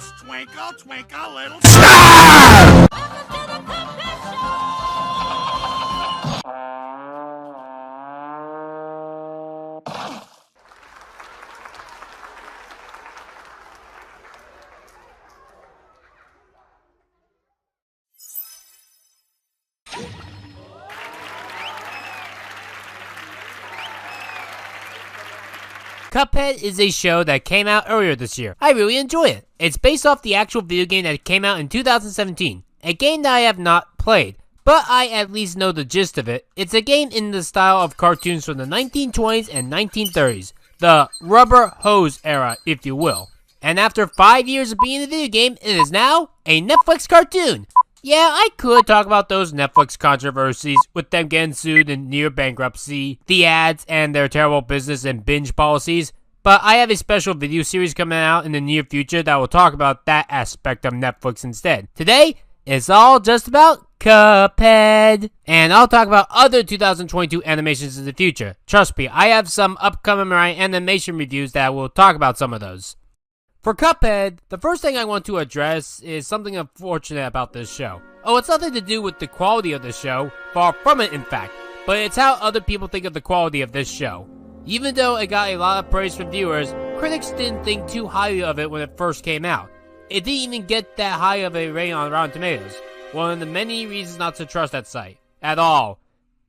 It's Twinkle, Twinkle, Little Star! Cuphead is a show that came out earlier this year. I really enjoy it. It's based off the actual video game that came out in 2017. A game that I have not played, but I at least know the gist of it. It's a game in the style of cartoons from the 1920s and 1930s. The rubber hose era, if you will. And after 5 years of being a video game, it is now a Netflix cartoon. Yeah, I could talk about those Netflix controversies with them getting sued and near bankruptcy, the ads and their terrible business and binge policies, but I have a special video series coming out in the near future that will talk about that aspect of Netflix instead. Today, it's all just about Cuphead, and I'll talk about other 2022 animations in the future. Trust me, I have some upcoming Ryanimation reviews that will talk about some of those. For Cuphead, the first thing I want to address is something unfortunate about this show. Oh, it's nothing to do with the quality of the show, far from it in fact, but it's how other people think of the quality of this show. Even though it got a lot of praise from viewers, critics didn't think too highly of it when it first came out. It didn't even get that high of a rating on Rotten Tomatoes, one of the many reasons not to trust that site. At all.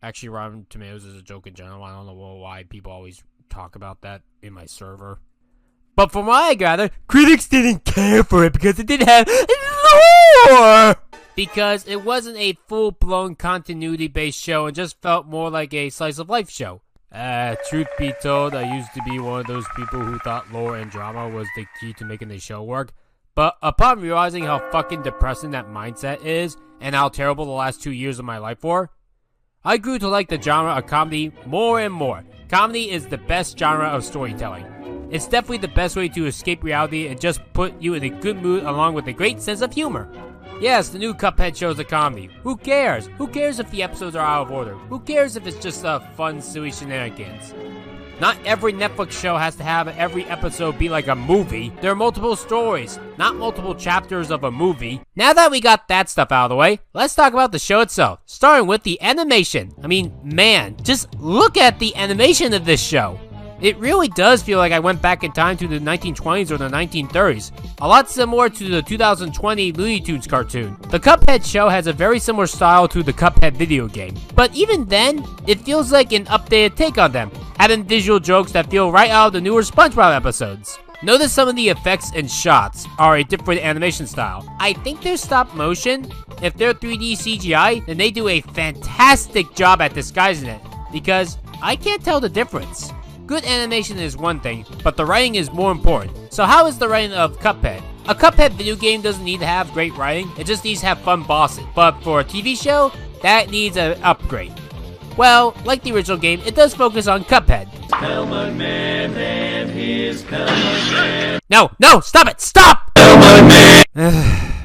Actually, Rotten Tomatoes is a joke in general. I don't know why people always talk about that in my server. But from what I gather, critics didn't care for it because it didn't have lore! Because it wasn't a full-blown continuity-based show and just felt more like a slice-of-life show. Truth be told, I used to be one of those people who thought lore and drama was the key to making the show work. But upon realizing how fucking depressing that mindset is, and how terrible the last 2 years of my life were, I grew to like the genre of comedy more and more. Comedy is the best genre of storytelling. It's definitely the best way to escape reality and just put you in a good mood along with a great sense of humor. Yes, the new Cuphead show is a comedy. Who cares? Who cares if the episodes are out of order? Who cares if it's just fun, silly shenanigans? Not every Netflix show has to have every episode be like a movie. There are multiple stories, not multiple chapters of a movie. Now that we got that stuff out of the way, let's talk about the show itself, starting with the animation. I mean, man, just look at the animation of this show. It really does feel like I went back in time to the 1920s or the 1930s. A lot similar to the 2020 Looney Tunes cartoon. The Cuphead show has a very similar style to the Cuphead video game. But even then, it feels like an updated take on them, having visual jokes that feel right out of the newer SpongeBob episodes. Notice some of the effects and shots are a different animation style. I think they're stop motion. If they're 3D CGI, then they do a fantastic job at disguising it, because I can't tell the difference. Good animation is one thing, but the writing is more important. So how is the writing of Cuphead? A Cuphead video game doesn't need to have great writing, it just needs to have fun bosses. But for a TV show, that needs an upgrade. Well, like the original game, it does focus on Cuphead. Pelman Man and his Pelman Man. No, stop it, stop! Pelman Man!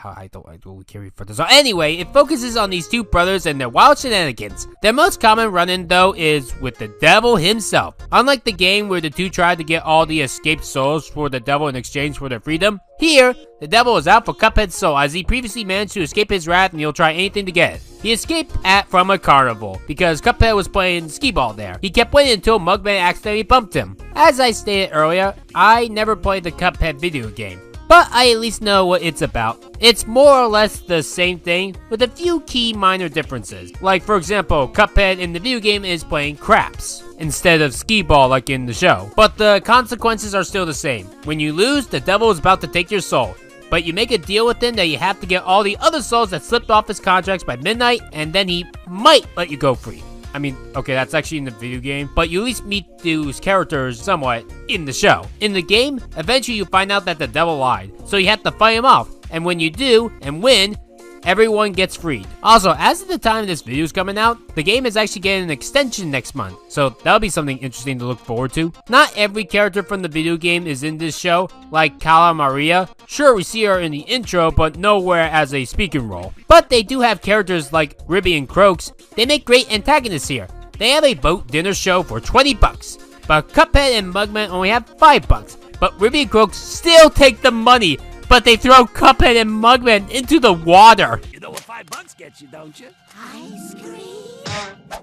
I don't really care for this. So anyway, it focuses on these two brothers and their wild shenanigans. Their most common run-in, though, is with the devil himself. Unlike the game where the two tried to get all the escaped souls for the devil in exchange for their freedom, here, the devil is out for Cuphead's soul as he previously managed to escape his wrath and he'll try anything to get it. He escaped from a carnival because Cuphead was playing skee-ball there. He kept waiting until Mugman accidentally bumped him. As I stated earlier, I never played the Cuphead video game, but I at least know what it's about. It's more or less the same thing, with a few key minor differences. Like, for example, Cuphead in the video game is playing craps instead of skee-ball like in the show. But the consequences are still the same. When you lose, the devil is about to take your soul. But you make a deal with him that you have to get all the other souls that slipped off his contracts by midnight, and then he might let you go free. I mean, okay, that's actually in the video game, but you at least meet those characters somewhat in the show. In the game, eventually you find out that the devil lied, so you have to fight him off, and when you do, and win, everyone gets freed. Also, as of the time this video is coming out, the game is actually getting an extension next month, so that'll be something interesting to look forward to. Not every character from the video game is in this show, like Cala Maria. Sure, we see her in the intro, but nowhere as a speaking role. But they do have characters like Ribby and Croaks. They make great antagonists here. They have a boat dinner show for $20, but Cuphead and Mugman only have $5. but Ruby and Croak still take the money, but they throw Cuphead and Mugman into the water. You know what $5 gets you, don't you? Ice cream.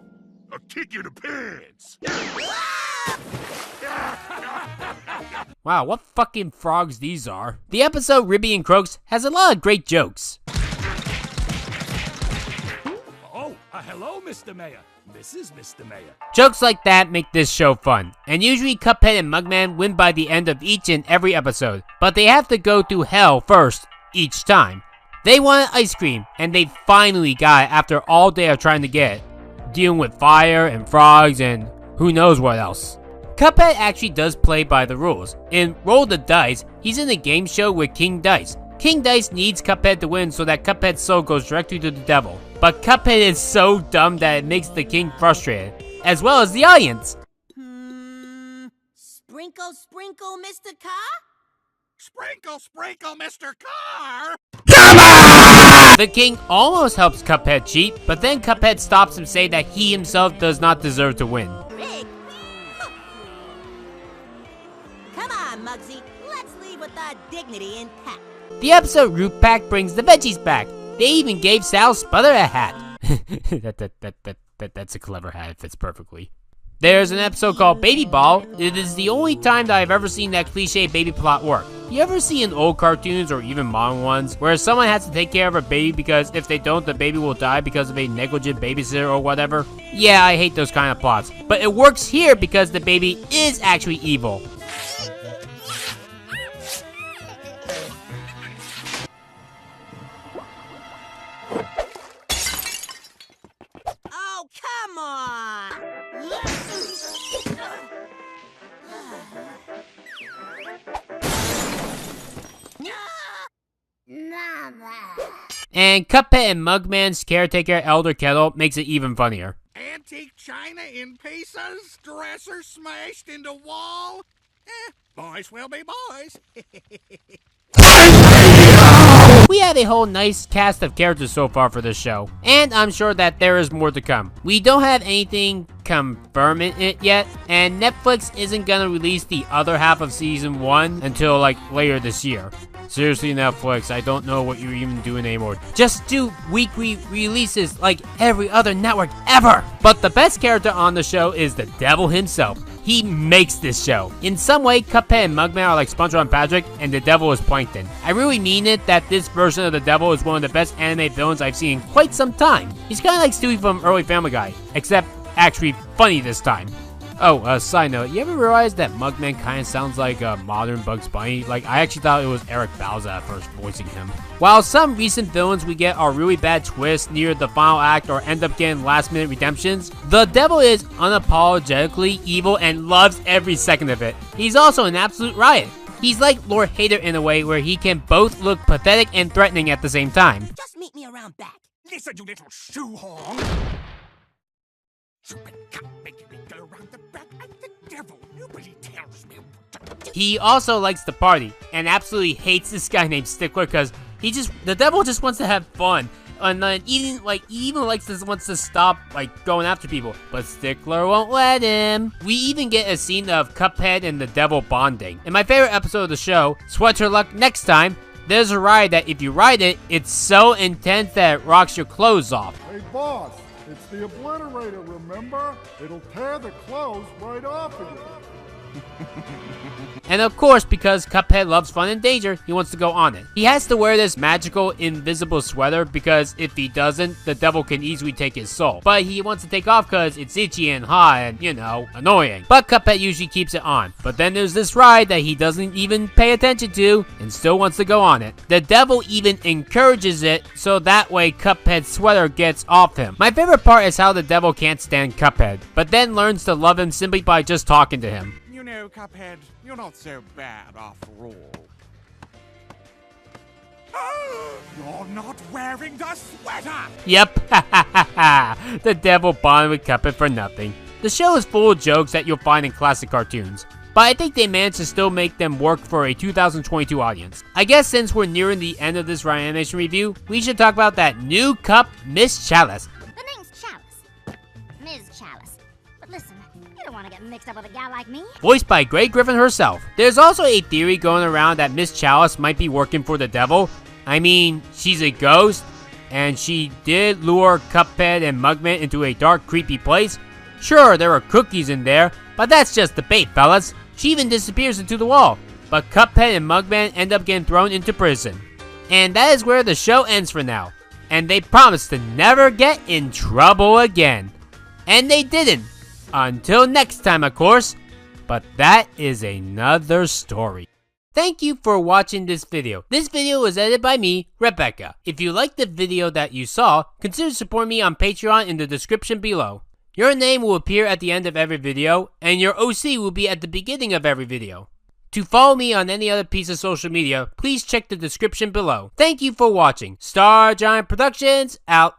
I'll kick you to pants. Wow, what fucking frogs these are. The episode Ribby and Croaks has a lot of great jokes. Oh, hello, Mr. Mayor. This is Mr. Mayor. Jokes like that make this show fun, and usually Cuphead and Mugman win by the end of each and every episode, but they have to go through hell first, each time. They wanted ice cream, and they finally got it after all day of trying to get it, dealing with fire and frogs and who knows what else. Cuphead actually does play by the rules. In Roll the Dice, he's in a game show with King Dice. King Dice needs Cuphead to win so that Cuphead's soul goes directly to the devil. But Cuphead is so dumb that it makes the king frustrated, as well as the audience. Sprinkle, sprinkle, Mr. Car? Sprinkle, sprinkle, Mr. Car! The king almost helps Cuphead cheat, but then Cuphead stops him saying that he himself does not deserve to win. Rick? Come on, Muggsy. Let's leave with our dignity intact. The episode Root Pack brings the veggies back. They even gave Sal Sputter a hat. That's a clever hat. It fits perfectly. There's an episode called Baby Ball. It is the only time that I've ever seen that cliche baby plot work. You ever see in old cartoons or even modern ones where someone has to take care of a baby because if they don't, the baby will die because of a negligent babysitter or whatever? Yeah, I hate those kind of plots. But it works here because the baby is actually evil. Oh, come on! And Cuphead and Mugman's caretaker Elder Kettle makes it even funnier. Antique china in pieces, dresser smashed into wall. Boys will be boys. We have a whole nice cast of characters so far for this show, and I'm sure that there is more to come. We don't have anything confirming it yet, and Netflix isn't gonna release the other half of season 1 until like later this year. Seriously, Netflix, I don't know what you're even doing anymore. Just do weekly releases like every other network ever! But the best character on the show is the devil himself. He makes this show. In some way, Cuphead and Mugman are like SpongeBob and Patrick, and the devil is Plankton. I really mean it that this version of the devil is one of the best anime villains I've seen in quite some time. He's kinda like Stewie from early Family Guy, except actually funny this time. Oh, side note, you ever realize that Mugman kinda sounds like a modern Bugs Bunny? Like, I actually thought it was Eric Bauza at first voicing him. While some recent villains we get are really bad twists near the final act or end up getting last minute redemptions, the devil is unapologetically evil and loves every second of it. He's also an absolute riot. He's like Lord Hater in a way where he can both look pathetic and threatening at the same time. Just meet me around back. Listen, you little shoehorn. Stupid cat making me go around the back and the devil. Nobody tells me what to do. He also likes to party and absolutely hates this guy named Stickler because the devil just wants to have fun. And then he even wants to stop going after people, but Stickler won't let him. We even get a scene of Cuphead and the devil bonding. In my favorite episode of the show, Sweater Luck Next Time, there's a ride that if you ride it, it's so intense that it rocks your clothes off. Hey, boss, it's the obliterator, remember? It'll tear the clothes right off of you. And of course, because Cuphead loves fun and danger, he wants to go on it. He has to wear this magical invisible sweater because if he doesn't, the devil can easily take his soul. But he wants to take off because it's itchy and hot and, you know, annoying. But Cuphead usually keeps it on. But then there's this ride that he doesn't even pay attention to and still wants to go on it. The devil even encourages it so that way Cuphead's sweater gets off him. My favorite part is how the devil can't stand Cuphead, but then learns to love him simply by just talking to him. You know, Cuphead, you're not so bad after all. Oh, you're not wearing the sweater! Yep, the devil bonded with Cuphead for nothing. The show is full of jokes that you'll find in classic cartoons, but I think they managed to still make them work for a 2022 audience. I guess since we're nearing the end of this Ryanimation review, we should talk about that new cup, Miss Chalice. The name's Chalice. Ms. Chalice. But listen, you don't want to get mixed up with a gal like me. Voiced by Grey Griffin herself. There's also a theory going around that Miss Chalice might be working for the devil. I mean, she's a ghost, and she did lure Cuphead and Mugman into a dark, creepy place. Sure, there were cookies in there, but that's just the bait, fellas. She even disappears into the wall, but Cuphead and Mugman end up getting thrown into prison. And that is where the show ends for now. And they promised to never get in trouble again. And they didn't. Until next time, of course. But that is another story. Thank you for watching this video. This video was edited by me, Rebecca. If you liked the video that you saw, consider supporting me on Patreon in the description below. Your name will appear at the end of every video, and your OC will be at the beginning of every video. To follow me on any other piece of social media, please check the description below. Thank you for watching. Star Giant Productions, out.